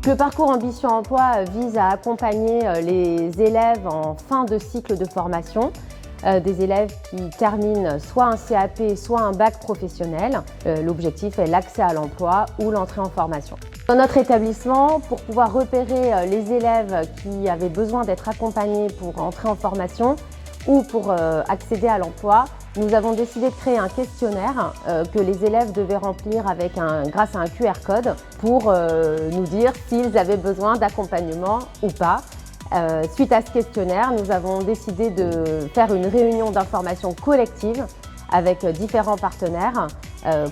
Le parcours Ambition Emploi vise à accompagner les élèves en fin de cycle de formation, des élèves qui terminent soit un CAP, soit un bac professionnel. L'objectif est l'accès à l'emploi ou l'entrée en formation. Dans notre établissement, pour pouvoir repérer les élèves qui avaient besoin d'être accompagnés pour entrer en formation ou pour accéder à l'emploi, nous avons décidé de créer un questionnaire que les élèves devaient remplir grâce à un QR code pour nous dire s'ils avaient besoin d'accompagnement ou pas. Suite à ce questionnaire, nous avons décidé de faire une réunion d'information collective avec différents partenaires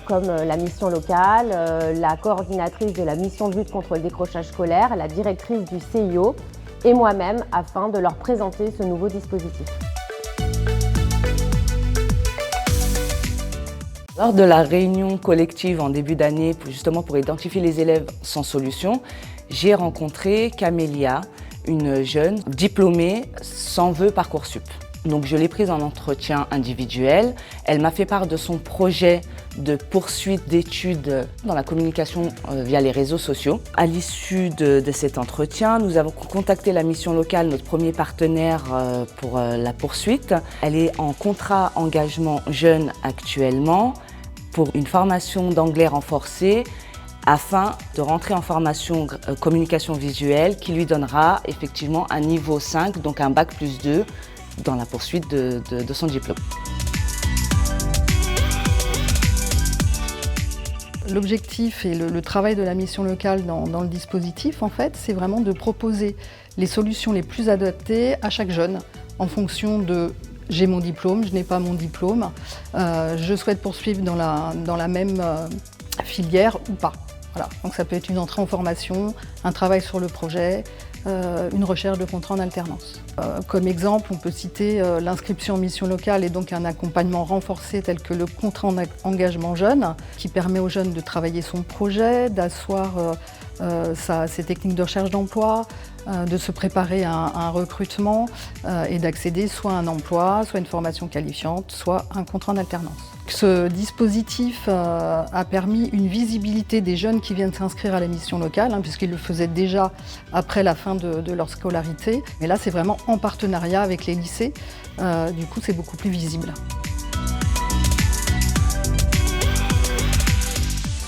comme la mission locale, la coordinatrice de la mission de lutte contre le décrochage scolaire, la directrice du CIO et moi-même afin de leur présenter ce nouveau dispositif. Lors de la réunion collective en début d'année, justement pour identifier les élèves sans solution, j'ai rencontré Camélia, une jeune diplômée sans vœux Parcoursup. Donc je l'ai prise en entretien individuel. Elle m'a fait part de son projet de poursuite d'études dans la communication via les réseaux sociaux. À l'issue de cet entretien, nous avons contacté la mission locale, notre premier partenaire pour la poursuite. Elle est en contrat engagement jeune actuellement pour une formation d'anglais renforcée afin de rentrer en formation communication visuelle qui lui donnera effectivement un niveau 5, donc un bac plus 2 dans la poursuite de son diplôme. L'objectif et le travail de la mission locale dans le dispositif, en fait, c'est vraiment de proposer les solutions les plus adaptées à chaque jeune en fonction de j'ai mon diplôme, je n'ai pas mon diplôme, je souhaite poursuivre dans la même filière ou pas. Voilà. Donc ça peut être une entrée en formation, un travail sur le projet, une recherche de contrat en alternance. Comme exemple, on peut citer l'inscription en mission locale et donc un accompagnement renforcé tel que le contrat en engagement jeune qui permet aux jeunes de travailler son projet, d'asseoir ses techniques de recherche d'emploi, de se préparer à un recrutement et d'accéder soit à un emploi, soit à une formation qualifiante, soit à un contrat en alternance. Ce dispositif a permis une visibilité des jeunes qui viennent s'inscrire à la mission locale, puisqu'ils le faisaient déjà après la fin de leur scolarité. Mais là, c'est vraiment en partenariat avec les lycées. Du coup, c'est beaucoup plus visible.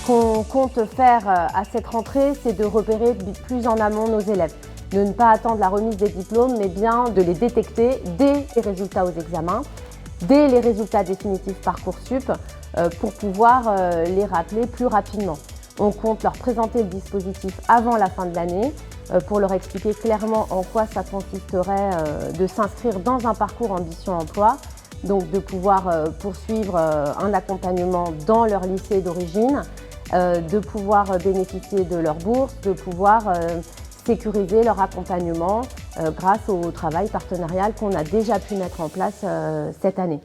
Ce qu'on compte faire à cette rentrée, c'est de repérer plus en amont nos élèves. De ne pas attendre la remise des diplômes, mais bien de les détecter dès les résultats aux examens, dès les résultats définitifs Parcoursup, pour pouvoir les rappeler plus rapidement. On compte leur présenter le dispositif avant la fin de l'année, pour leur expliquer clairement en quoi ça consisterait de s'inscrire dans un parcours Ambition Emploi, donc de pouvoir poursuivre un accompagnement dans leur lycée d'origine, de pouvoir bénéficier de leur bourse, de pouvoir sécuriser leur accompagnement grâce au travail partenarial qu'on a déjà pu mettre en place cette année.